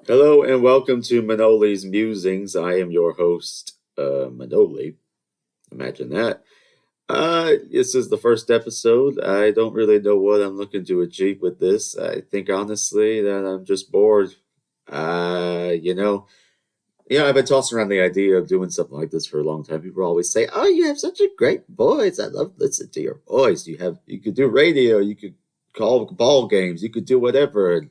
Hello and welcome to Manoli's Musings. I am your host, Manoli. Imagine that. This is the first episode. I don't really know what I'm looking to achieve with this. I think honestly that I'm just bored. Uh, you know, I've been tossing around the idea of doing something like this for a long time. People always say, "Oh, you have such a great voice. I love listening to your voice. You could do radio. You could call ball games. You could do whatever."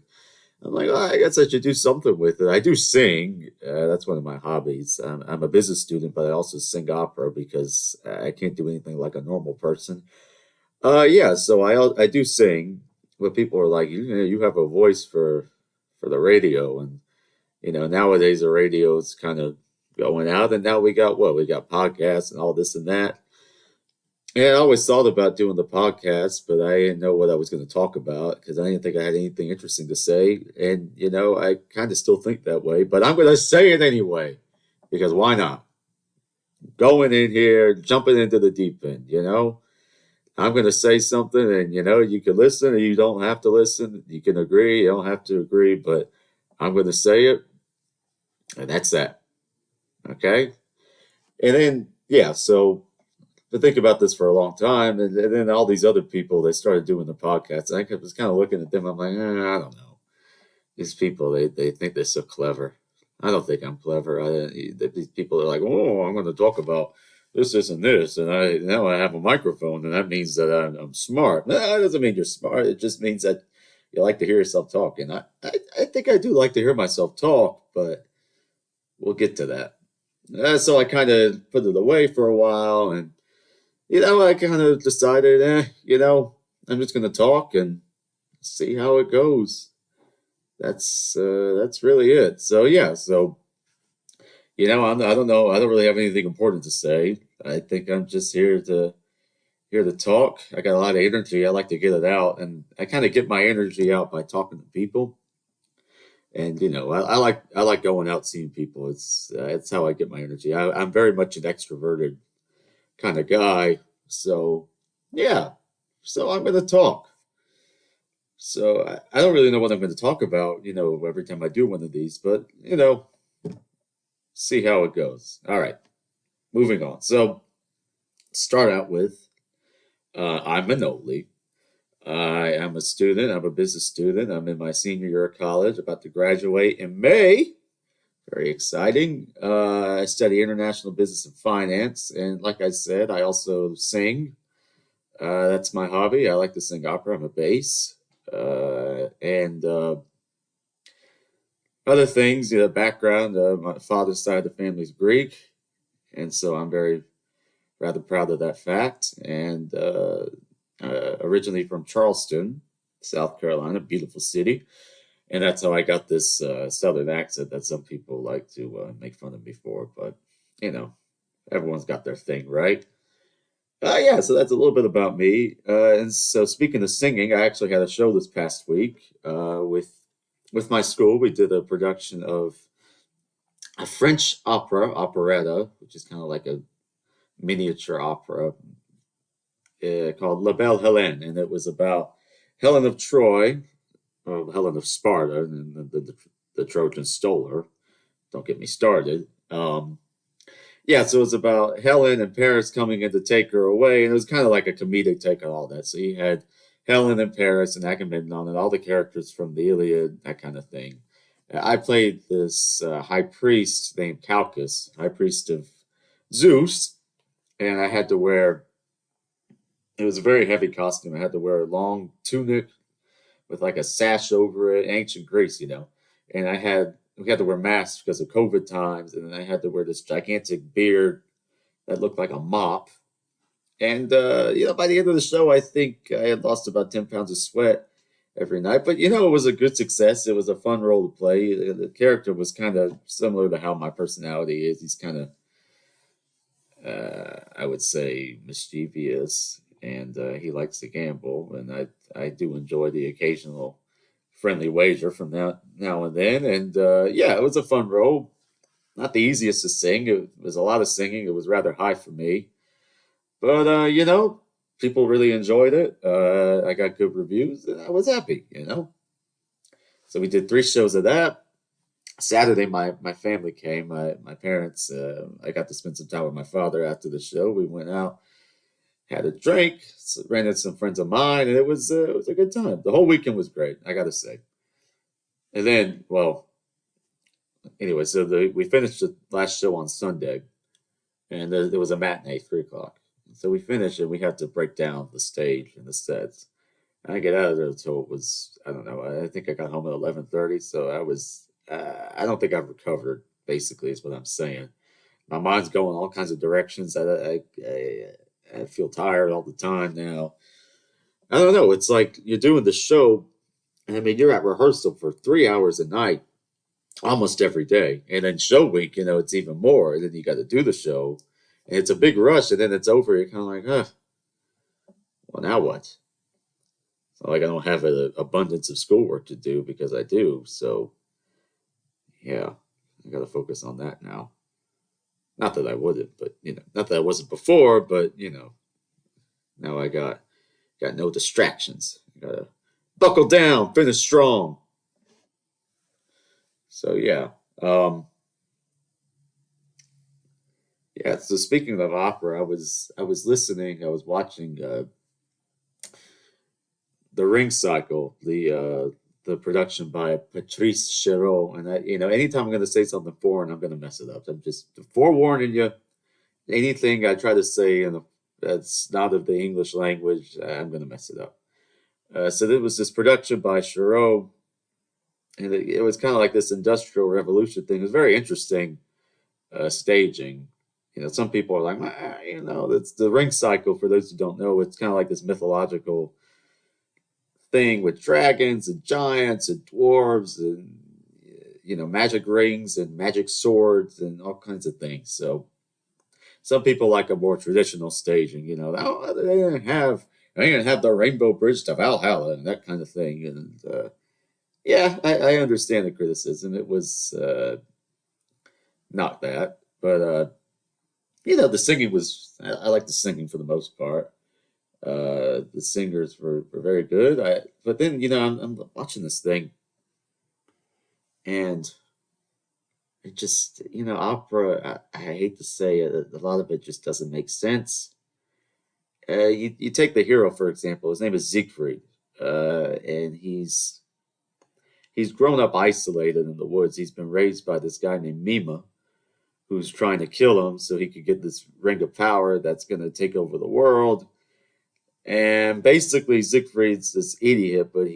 I'm like, oh, I guess I should do something with it. I do sing. That's one of my hobbies. I'm a business student, but I also sing opera because I can't do anything like a normal person. Yeah, so I do sing, but people are like, you have a voice for the radio, and nowadays the radio is kind of going out, and now we got what we got podcasts and all this and that. Yeah, I always thought about doing the podcast, but I didn't know what I was going to talk about because I didn't think I had anything interesting to say. And, I kind of still think that way, but I'm going to say it anyway because why not? Going in here, jumping into the deep end. I'm going to say something and, you can listen or you don't have to listen. You can agree, you don't have to agree, but I'm going to say it and that's that. Okay. And then, yeah, so to think about this for a long time, and then all these other people they started doing the podcast. I was kind of looking at them. I'm like, I don't know. These people they think they're so clever. I don't think I'm clever. These people are like, oh, I'm going to talk about this and this, and I now I have a microphone, and that means that I'm smart. No, that doesn't mean you're smart. It just means that you like to hear yourself talk, and I think I do like to hear myself talk, but we'll get to that. So I kind of put it away for a while, and I kind of decided, I'm just going to talk and see how it goes. That's really it. So yeah, so I don't know. I don't really have anything important to say. I think I'm just here to talk. I got a lot of energy. I like to get it out, and I kind of get my energy out by talking to people. And I like going out seeing people. It's how I get my energy. I'm very much an extroverted kind of guy. So yeah, so I'm going to talk. So I don't really know what I'm going to talk about, every time I do one of these, but, see how it goes. All right, moving on. So start out with I'm Manoli. I am a student. I'm a business student. I'm in my senior year of college, about to graduate in May. Very exciting. I study international business and finance. And like I said, I also sing. That's my hobby. I like to sing opera. I'm a bass. And other things, background, my father's side of the family is Greek. And so I'm very rather proud of that fact. And originally from Charleston, South Carolina, beautiful city. And that's how I got this southern accent that some people like to make fun of me for. But, you know, everyone's got their thing, right? Yeah, so that's a little bit about me. And so, speaking of singing, I actually had a show this past week with my school. We did a production of a French operetta, which is kind of like a miniature opera called La Belle Helene, and it was about Helen of Troy, or Helen of Sparta, and the Trojans stole her. Don't get me started. Yeah, so it was about Helen and Paris coming in to take her away, and it was kind of like a comedic take on all that. So you had Helen and Paris and Agamemnon and all the characters from the Iliad, that kind of thing. I played this high priest named Calchas, high priest of Zeus, and I had to wear. It was a very heavy costume. I had to wear a long tunic with like a sash over it, ancient Greece. And we had to wear masks because of COVID times, and then I had to wear this gigantic beard that looked like a mop. And by the end of the show, I think I had lost about 10 pounds of sweat every night. But it was a good success. It was a fun role to play. The character was kind of similar to how my personality is. He's kind of, I would say, mischievous, and he likes to gamble, and I do enjoy the occasional friendly wager from now and then. And yeah, it was a fun role. Not the easiest to sing. It was a lot of singing. It was rather high for me, but people really enjoyed it. I got good reviews, and I was happy. So we did 3 shows of that. Saturday, my family came. My parents. I got to spend some time with my father after the show. We went out, had a drink, ran into some friends of mine, and it was a good time. The whole weekend was great, I got to say. And then, well, anyway, we finished the last show on Sunday, and there was a matinee 3 o'clock. So we finished, and we had to break down the stage and the sets. And I get out of there until it was, I don't know. I think I got home at 11:30. So I don't think I've recovered. Basically, is what I'm saying. My mind's going all kinds of directions. I feel tired all the time now. I don't know. It's like you're doing the show, and I mean, you're at rehearsal for 3 hours a night, almost every day. And then show week, it's even more. And then you got to do the show, and it's a big rush. And then it's over. You're kind of like, well, now what? So like I don't have an abundance of schoolwork to do because I do. So yeah, I got to focus on that now. Not that I wouldn't, but not that I wasn't before, but now I got no distractions. I gotta buckle down, finish strong. So yeah, yeah. So speaking of opera, I was listening, I was watching the Ring Cycle, the production by Patrice Chéreau, and anytime I'm going to say something foreign, I'm going to mess it up. I'm just forewarning you. Anything I try to say that's not of the English language, I'm going to mess it up. So there was this production by Chéreau, and it was kind of like this industrial revolution thing. It was very interesting staging. Some people are like, that's the Ring Cycle. For those who don't know, it's kind of like this mythological thing with dragons and giants and dwarves and magic rings and magic swords and all kinds of things. So some people like a more traditional staging. They didn't have the Rainbow Bridge to Valhalla and that kind of thing. And yeah, I understand the criticism. It was not that, but the singing was. I like the singing for the most part. The singers were very good. But then I'm watching this thing, and it just opera. I hate to say it, a lot of it just doesn't make sense. You take the hero for example. His name is Siegfried, and he's grown up isolated in the woods. He's been raised by this guy named Mima, who's trying to kill him so he could get this ring of power that's going to take over the world. And basically, Siegfried's this idiot, but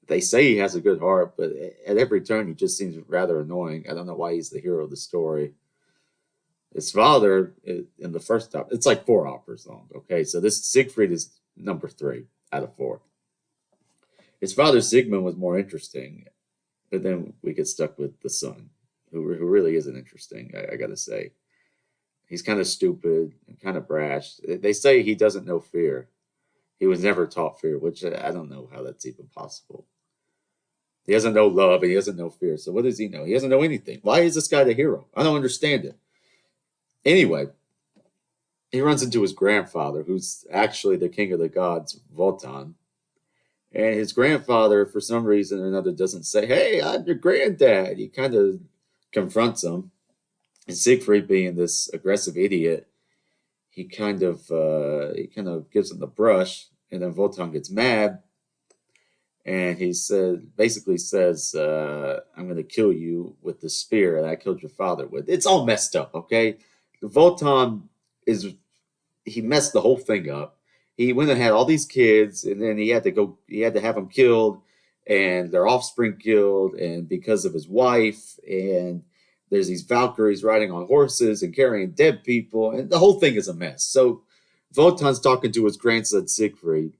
they say he has a good heart, but at every turn, he just seems rather annoying. I don't know why he's the hero of the story. His father, in the first opera, it's like 4 operas long, okay? So this Siegfried is number 3 out of 4. His father, Sigmund, was more interesting, but then we get stuck with the son, who really isn't interesting, I gotta say. He's kind of stupid and kind of brash. They say he doesn't know fear. He was never taught fear, which I don't know how that's even possible. He doesn't know love and he doesn't know fear. So what does he know? He doesn't know anything. Why is this guy the hero? I don't understand it. Anyway, he runs into his grandfather, who's actually the king of the gods, Wotan. And his grandfather, for some reason or another, doesn't say, "Hey, I'm your granddad." He kind of confronts him. And Siegfried, being this aggressive idiot, he kind of gives him the brush, and then Wotan gets mad, and he basically says, "I'm going to kill you with the spear that I killed your father with." It's all messed up, okay? Wotan he messed the whole thing up. He went and had all these kids, and then he had to have them killed, and their offspring killed, and because of his wife, and there's these Valkyries riding on horses and carrying dead people, and the whole thing is a mess. So Wotan's talking to his grandson Siegfried,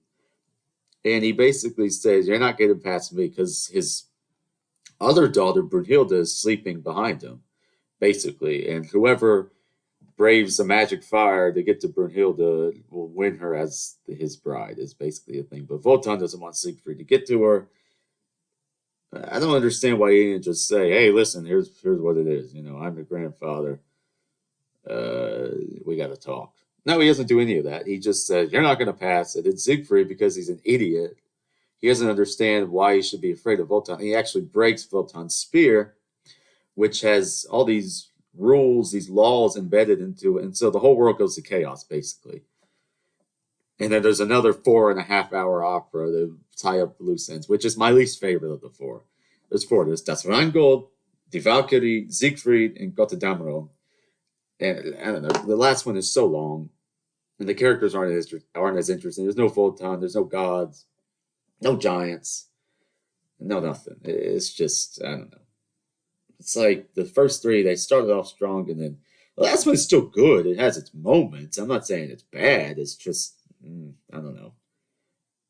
and he basically says, "You're not getting past me," because his other daughter Brunhilde is sleeping behind him, basically, and whoever braves the magic fire to get to Brunhilde will win her as his bride, is basically the thing. But Wotan doesn't want Siegfried to get to her. I don't understand why he didn't just say, "Hey, listen, here's what it is. I'm your grandfather. We got to talk." No, he doesn't do any of that. He just says, "You're not going to pass it." It's Siegfried, because he's an idiot, he doesn't understand why he should be afraid of Wotan. He actually breaks Wotan's spear, which has all these rules, these laws embedded into it. And so the whole world goes to chaos, basically. And then there's another 4.5 hour opera to tie up the loose ends, which is my least favorite of the four. There's four. There's Das Rheingold, Die Valkyrie, Siegfried, and Gotterdammerung. And I don't know, the last one is so long, and the characters aren't as interesting. There's no Photon, there's no gods, no giants, no nothing. It's just, I don't know. It's like the first three, they started off strong, and then the last one is still good. It has its moments. I'm not saying it's bad. It's just, I don't know.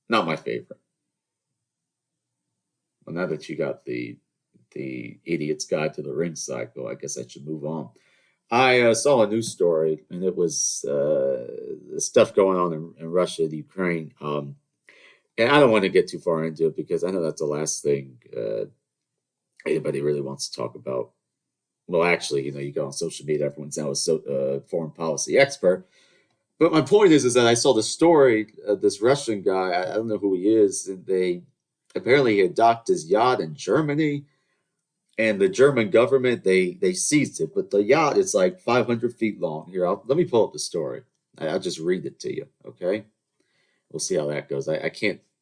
Not my favorite. Well, now that you got the Idiot's Guide to the Ring Cycle, I guess I should move on. I saw a news story, and it was stuff going on in Russia and Ukraine. And I don't want to get too far into it because I know that's the last thing anybody really wants to talk about. Well, actually, you go on social media, everyone's now a foreign policy expert. But my point is that I saw the story of this Russian guy. I don't know who he is. And they apparently had docked his yacht in Germany. And the German government, they seized it. But the yacht is like 500 feet long. Here, let me pull up the story. I'll just read it to you, okay? We'll see how that goes. I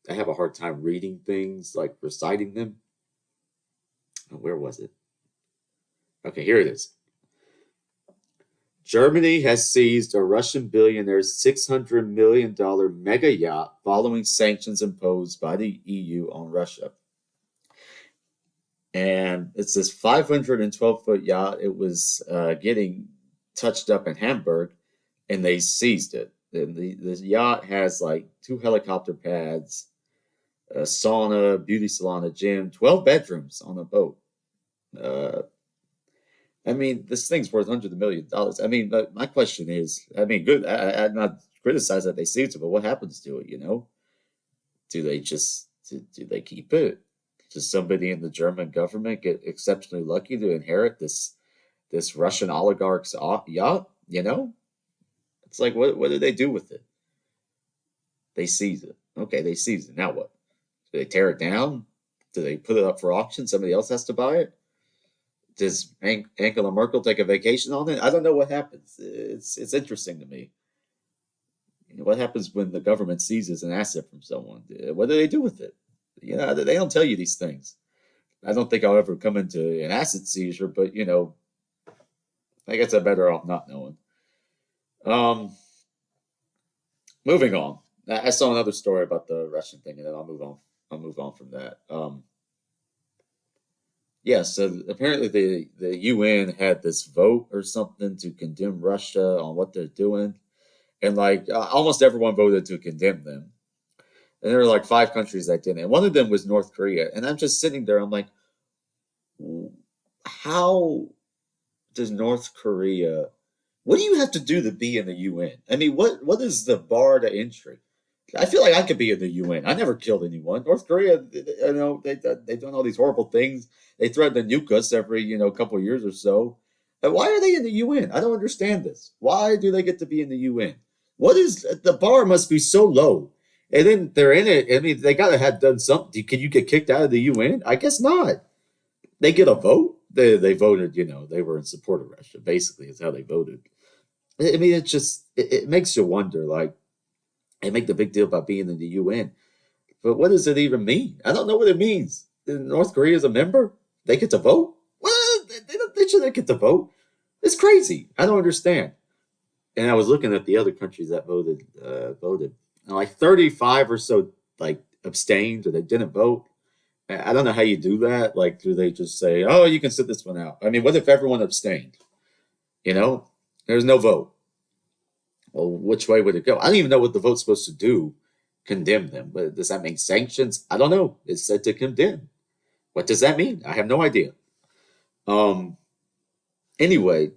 have a hard time reading things, like reciting them. Where was it? Okay, here it is. Germany has seized a Russian billionaire's $600 million mega yacht following sanctions imposed by the EU on Russia. And it's this 512-foot yacht. It was getting touched up in Hamburg, and they seized it. And the yacht has like 2 helicopter pads, a sauna, beauty salon, a gym, 12 bedrooms on the boat. I mean, this thing's worth hundreds of millions of dollars. I mean, but my question is, good. I'm not criticizing that they seized it, but what happens to it? Do they keep it? Does somebody in the German government get exceptionally lucky to inherit this Russian oligarch's yacht? It's like, what do they do with it? They seize it. Okay, they seize it. Now what? Do they tear it down? Do they put it up for auction? Somebody else has to buy it? Does Angela Merkel take a vacation on it? I don't know what happens. It's interesting to me. What happens when the government seizes an asset from someone? What do they do with it? They don't tell you these things. I don't think I'll ever come into an asset seizure, but I guess I'm better off not knowing. Moving on. I saw another story about the Russian thing, and then I'll move on. I'll move on from that. So apparently the UN had this vote or something to condemn Russia on what they're doing, and almost everyone voted to condemn them. And there were like 5 countries that didn't. And one of them was North Korea. And I'm just sitting there. I'm like, how does North Korea? What do you have to do to be in the UN? I mean, what is the bar to entry? I feel like I could be in the UN. I never killed anyone. North Korea, they've done all these horrible things. They threaten to nuke us every couple of years or so. And why are they in the UN? I don't understand this. Why do they get to be in the UN? What is the bar? Must be so low. And then they're in it. I mean, they gotta have done something. Can you get kicked out of the UN? I guess not. They get a vote. They voted. They were in support of Russia. Basically, is how they voted. I mean, it makes you wonder. Like, they make the big deal about being in the UN, but what does it even mean? I don't know what it means. North Korea is a member. They get to vote. What? They shouldn't get to vote. It's crazy. I don't understand. And I was looking at the other countries that voted. And like 35 or so abstained or they didn't vote. I don't know how you do that. Like, do they just say, "Oh, you can sit this one out"? I mean, what if everyone abstained? There's no vote. Well, which way would it go? I don't even know what the vote's supposed to do. Condemn them, but does that mean sanctions? I don't know. It's said to condemn. What does that mean? I have no idea. Anyway,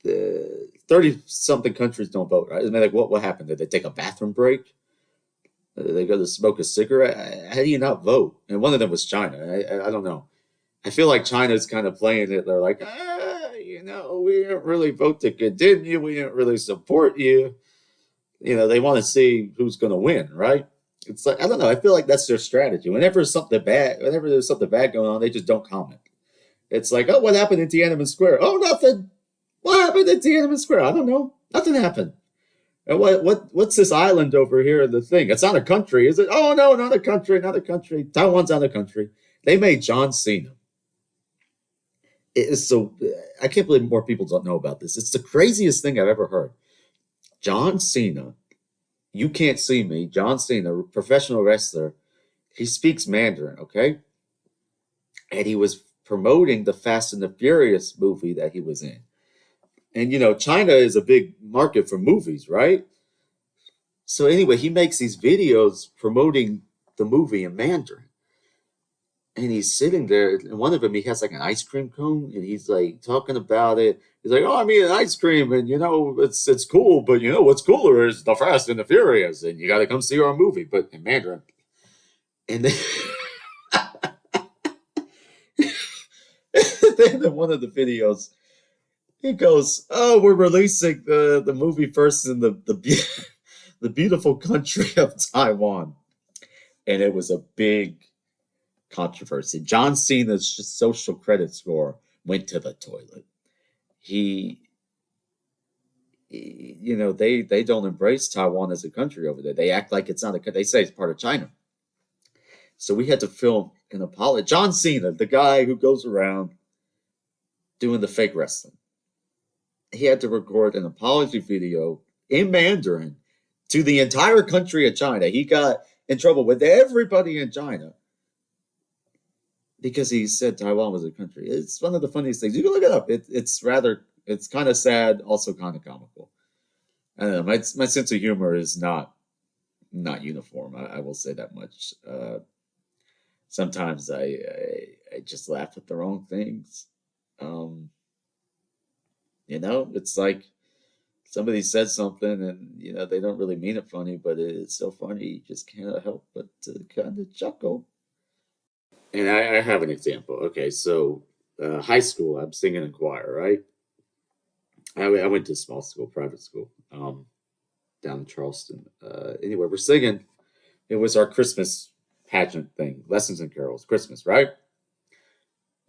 the 30-something countries don't vote, right? I mean, like, what happened? Did they take a bathroom break? They go to smoke a cigarette? How do you not vote? And one of them was China. I don't know. I feel like China's kind of playing it. They're like, we didn't really vote to condemn you. We didn't really support you. They want to see who's going to win, right? It's like, I don't know. I feel like that's their strategy. Whenever there's something bad going on, they just don't comment. It's like, oh, what happened in Tiananmen Square? Oh, nothing. What happened in Tiananmen Square? I don't know. Nothing happened. And what's this island over here? The thing. It's not a country, is it? Oh no, not a country, not a country. Taiwan's not a country. They made John Cena. It is so. I can't believe more people don't know about this. It's the craziest thing I've ever heard. John Cena. You can't see me. John Cena, professional wrestler. He speaks Mandarin. Okay, and he was promoting the Fast and the Furious movie that he was in. And China is a big market for movies, right? So anyway, he makes these videos promoting the movie in Mandarin. And he's sitting there, and one of them, he has like an ice cream cone, and he's like talking about it. He's like, "Oh, I'm eating ice cream, and it's cool, but what's cooler is the Fast and the Furious, and you got to come see our movie, but in Mandarin." And then, then in one of the videos, he goes, "Oh, we're releasing the movie first in the beautiful country of Taiwan," and it was a big controversy. John Cena's social credit score went to the toilet. They don't embrace Taiwan as a country over there. They act like it's not a country. They say it's part of China. So we had to film an apology. John Cena, the guy who goes around doing the fake wrestling, he had to record an apology video in Mandarin to the entire country of China. He got in trouble with everybody in China because he said Taiwan was a country. It's one of the funniest things. You can look it up. It's kind of sad, also kind of comical. I don't know. My sense of humor is not uniform. I will say that much. Sometimes I just laugh at the wrong things. It's like somebody says something and they don't really mean it funny, but it's so funny you just can't help but to kind of chuckle. And I have an example. Okay, so high school, I'm singing in choir, right? I went to small school, private school, down in Charleston. Anyway, we're singing. It was our Christmas pageant thing, lessons and carols, Christmas, right?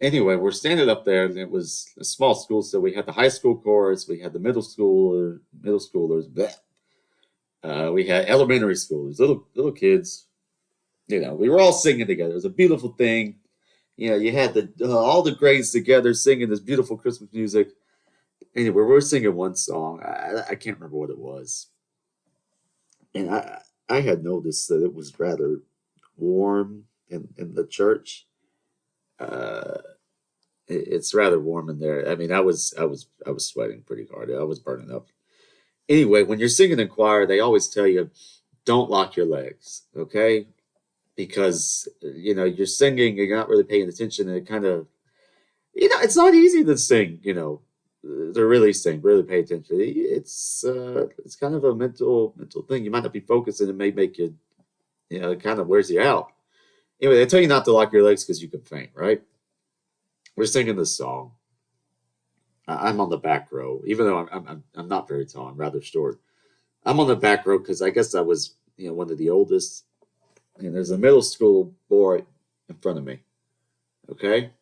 Anyway, we're standing up there, and it was a small school, so we had the high school chorus, we had the middle schoolers, we had elementary schoolers, little kids. We were all singing together. It was a beautiful thing. You had all the grades together singing this beautiful Christmas music. Anyway, we were singing one song. I can't remember what it was. And I had noticed that it was rather warm in the church. It's rather warm in there. I mean, I was sweating pretty hard. I was burning up. Anyway, when you're singing in choir, they always tell you, don't lock your legs, okay? Because you're singing, you're not really paying attention, and it kind of, it's not easy to sing, to really sing, really pay attention. It's kind of a mental thing. You might not be focused, and it may make you, it kind of wears you out. Anyway, they tell you not to lock your legs because you can faint, right? We're singing this song. I'm on the back row, even though I'm not very tall. I'm rather short. I'm on the back row because I guess I was one of the oldest. And there's a middle school boy in front of me. Okay?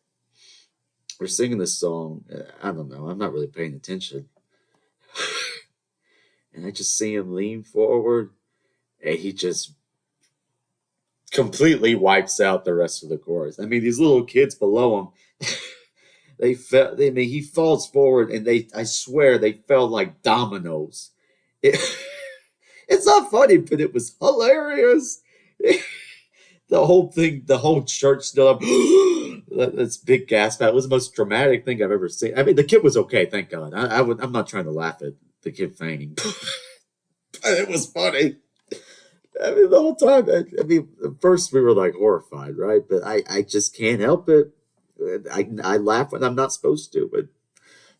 We're singing this song. I don't know. I'm not really paying attention. And I just see him lean forward. And he just completely wipes out the rest of the chorus. I mean, these little kids below him, he falls forward, and I swear, they fell like dominoes. It's not funny, but it was hilarious. The whole thing, the whole church stood up. That's big gasp. That was the most dramatic thing I've ever seen. I mean, the kid was okay, thank God. I'm not trying to laugh at the kid fainting, but it was funny. I mean, the whole time. I mean, at first we were like horrified, right? But I just can't help it. I laugh when I'm not supposed to. But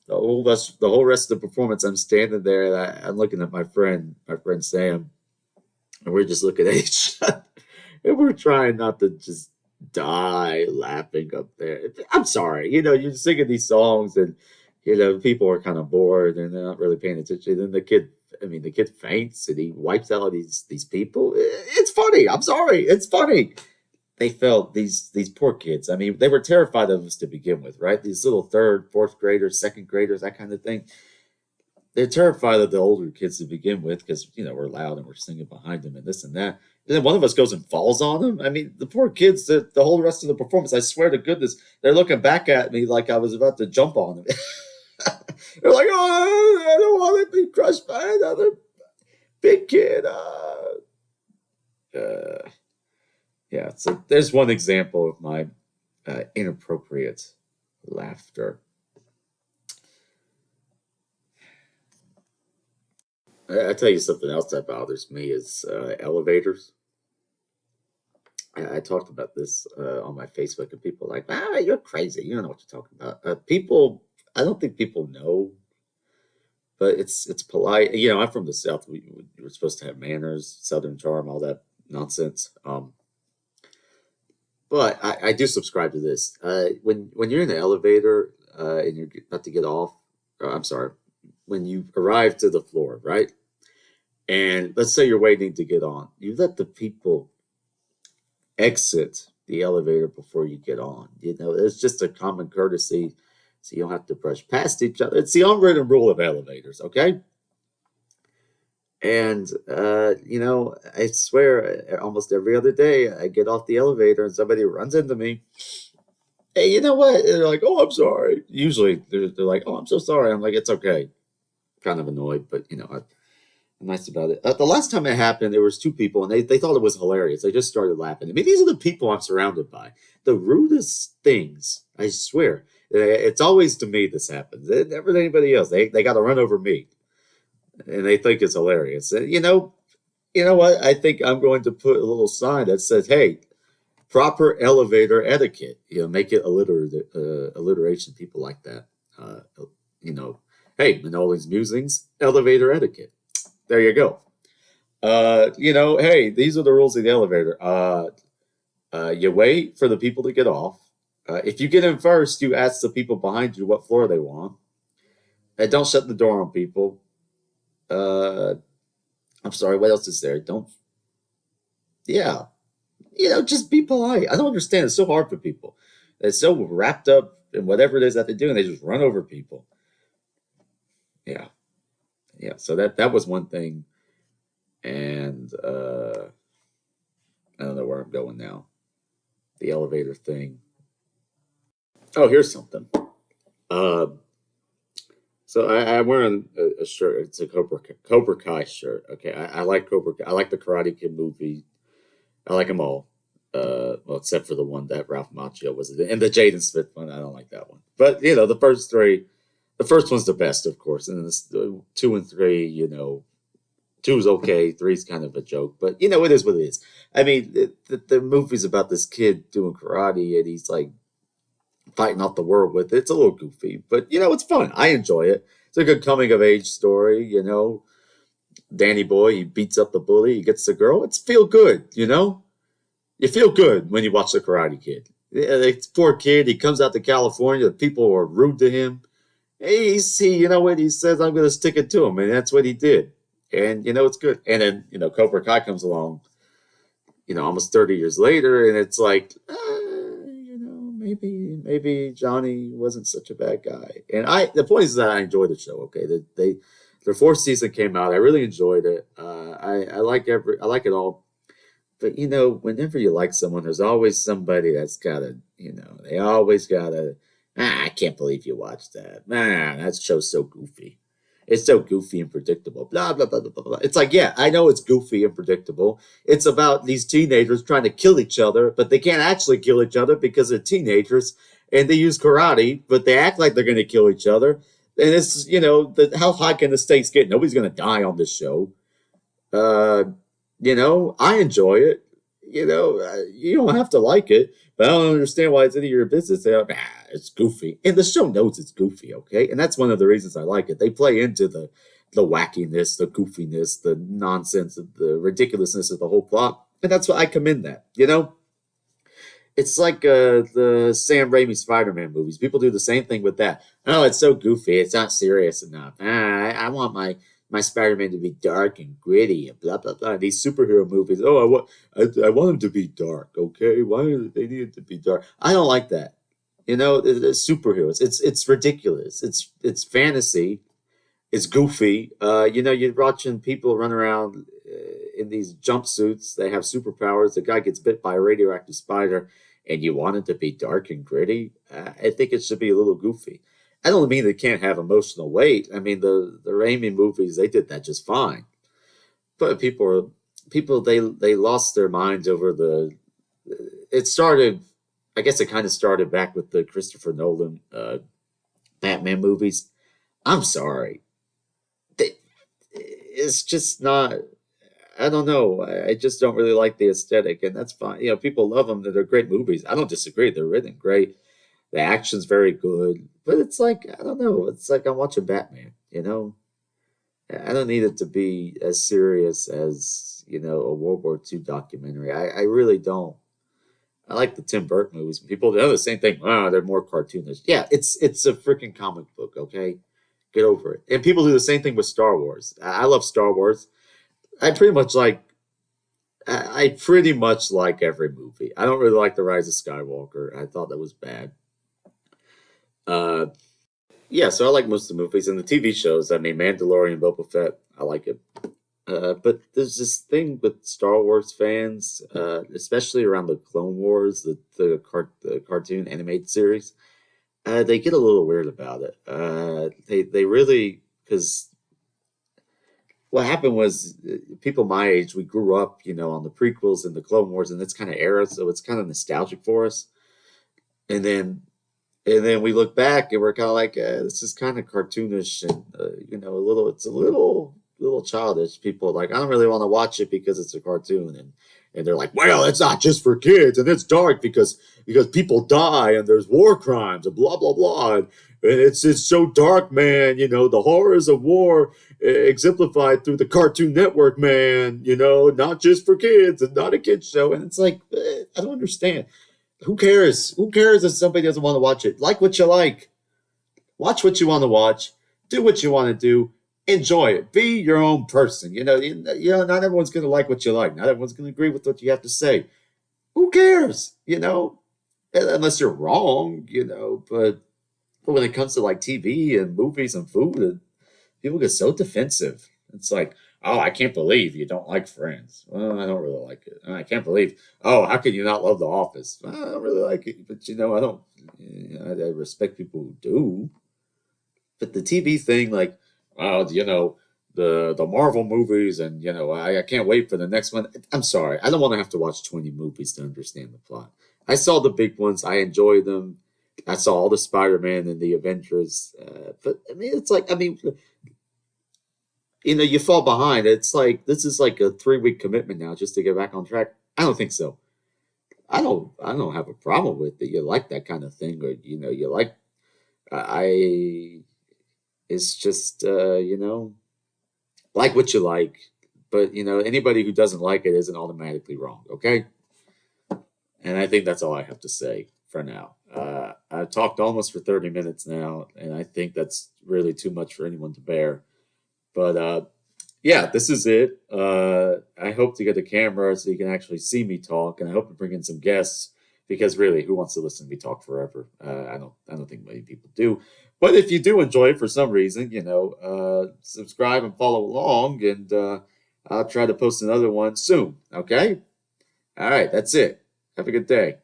the whole rest of the performance, I'm standing there and I'm looking at my friend Sam, and we're just looking at each other. And we're trying not to just die laughing up there. I'm sorry, you're singing these songs, and people are kind of bored and they're not really paying attention. Then the kid faints and he wipes out these people. It's funny. I'm sorry, it's funny. they felt these poor kids. I mean, they were terrified of us to begin with, right? These little third, fourth graders, second graders, that kind of thing. They're terrified of the older kids to begin with because we're loud and we're singing behind them and this and that. And then one of us goes and falls on them. I mean, the poor kids, the whole rest of the performance. I swear to goodness, they're looking back at me like I was about to jump on them. They're like, "Oh, I don't want to be crushed by another big kid." Uh, yeah. So there's one example of my inappropriate laughter. I tell you something else that bothers me is elevators. I talked about this on my Facebook, and people are like, you're crazy. You don't know what you're talking about. People, I don't think people know, but it's polite. I'm from the South. We're supposed to have manners, Southern charm, all that nonsense. But I do subscribe to this. When you're in the elevator and you're about to get off, I'm sorry, when you arrive to the floor, right? And let's say you're waiting to get on, you let the people exit the elevator before you get on. It's just a common courtesy, so you don't have to brush past each other. It's the unwritten rule of elevators, okay? And I swear, almost every other day, I get off the elevator and somebody runs into me. Hey, you know what? They're like, "Oh, I'm sorry." Usually, they're like, "Oh, I'm so sorry." I'm like, "It's okay." Kind of annoyed, but I'm nice about it. The last time it happened, there was two people, and they thought it was hilarious. They just started laughing. I mean, these are the people I'm surrounded by. The rudest things, I swear. It's always to me this happens. Never to anybody else. They got to run over me, and they think it's hilarious. And you know what? I think I'm going to put a little sign that says, "Hey, proper elevator etiquette." Make it alliteration. People like that. You know, hey, Manoli's Musings, elevator etiquette. There you go. Hey, these are the rules of the elevator. You wait for the people to get off. If you get in first, you ask the people behind you what floor they want. And don't shut the door on people. Uh, I'm sorry, what else is there? Don't, yeah, just be polite. I don't understand. It's so hard for people. They're so wrapped up in whatever it is that they do, and they just run over people. Yeah, yeah. So that was one thing, and I don't know where I'm going now. The elevator thing. Oh, here's something. Uh, so I'm wearing a shirt. It's a Cobra Kai shirt. Okay, I like Cobra Kai. I like the Karate Kid movie. I like them all. Well, except for the one that Ralph Macchio was in, and the Jaden Smith one. I don't like that one. But the first three, the first one's the best, of course, and then two and three. Two's okay, three's kind of a joke, but it is what it is. I mean, the movie's about this kid doing karate, and he's like fighting off the world with it. It's a little goofy, but it's fun. I enjoy it. It's a good coming of age story. Danny Boy, he beats up the bully, he gets the girl. It's feel good. You feel good when you watch the Karate Kid. Yeah, this poor kid, he comes out to California. The people are rude to him. You know what he says? I'm going to stick it to him, and that's what he did. And it's good. And then Cobra Kai comes along, almost 30 years later, and it's like, maybe Johnny wasn't such a bad guy. And the point is that I enjoy the show. Okay, their fourth season came out. I really enjoyed it. I like it all. But whenever you like someone, there's always somebody that's gotta, they always gotta. I can't believe you watched that. That show's so goofy. It's so goofy and predictable. Blah blah blah blah blah. It's like, yeah, I know it's goofy and predictable. It's about these teenagers trying to kill each other, but they can't actually kill each other because they're teenagers and they use karate, but they act like they're going to kill each other. And it's how high can the stakes get? Nobody's going to die on this show. Uh, I enjoy it. You don't have to like it, but I don't understand why it's any of your business. They're like, it's goofy, and the show knows it's goofy, okay? And that's one of the reasons I like it. They play into the wackiness, the goofiness, the nonsense, the ridiculousness of the whole plot, and that's why I commend that. It's like the Sam Raimi Spider-Man movies. People do the same thing with that. Oh, it's so goofy. It's not serious enough. I want my my Spider-Man to be dark and gritty and blah blah blah. These superhero movies. Oh, I want him to be dark. Okay, why do they need it to be dark? I don't like that. It's superheroes. It's ridiculous. It's fantasy. It's goofy. You're watching people run around in these jumpsuits. They have superpowers. The guy gets bit by a radioactive spider, and you want it to be dark and gritty. I think it should be a little goofy. I don't mean they can't have emotional weight. I mean the Raimi movies, they did that just fine. But people they lost their minds over the. It started. I guess it kind of started back with the Christopher Nolan Batman movies. I'm sorry, it's just not. I don't know. I just don't really like the aesthetic, and that's fine. People love them. They're great movies. I don't disagree. They're written great. The action's very good, but it's like I don't know. It's like I'm watching Batman. I don't need it to be as serious as a World War II documentary. I really don't. I like the Tim Burton movies. People do the same thing. Oh, they're more cartoonish. Yeah, it's a freaking comic book. Okay, get over it. And people do the same thing with Star Wars. I love Star Wars. I pretty much like. I pretty much like every movie. I don't really like The Rise of Skywalker. I thought that was bad. Uh, yeah, so I like most of the movies and the TV shows. I mean, Mandalorian, Boba Fett. I like it. But there's this thing with Star Wars fans, especially around the Clone Wars, the cartoon animated series. They get a little weird about it. They really because what happened was people my age we grew up on the prequels and the Clone Wars and this kind of era, so it's kind of nostalgic for us. And then we look back and we're kind of like, this is kind of cartoonish and it's a little childish. People are like, I don't really want to watch it because it's a cartoon, and they're like, well, it's not just for kids and it's dark because people die and there's war crimes and blah blah blah, and it's so dark, man. The horrors of war exemplified through the Cartoon Network, man. Not just for kids and not a kids show, and it's like, I don't understand. Who cares? Who cares if somebody doesn't want to watch it? Like what you like. Watch what you want to watch. Do what you want to do. Enjoy it. Be your own person. Not everyone's going to like what you like. Not everyone's going to agree with what you have to say. Who cares? Unless you're wrong, but when it comes to like TV and movies and food, people get so defensive. It's like, oh, I can't believe you don't like Friends. Well, I don't really like it. I can't believe. Oh, how can you not love The Office? Well, I don't really like it, but I don't. I respect people who do. But the TV thing, like, well, the Marvel movies, and I can't wait for the next one. I'm sorry, I don't want to have to watch 20 movies to understand the plot. I saw the big ones. I enjoyed them. I saw all the Spider-Man and the Avengers. But I mean, it's like, you fall behind. It's like this is like a 3-week commitment now just to get back on track. I don't think so. I don't have a problem with it. You like that kind of thing, or you like. I. It's just like what you like, but anybody who doesn't like it isn't automatically wrong. Okay, and I think that's all I have to say for now. I've talked almost for 30 minutes now, and I think that's really too much for anyone to bear. But yeah, this is it. I hope to get a camera so you can actually see me talk, and I hope to bring in some guests because really, who wants to listen to me talk forever? I don't think many people do. But if you do enjoy it for some reason, subscribe and follow along, and I'll try to post another one soon. Okay. All right, that's it. Have a good day.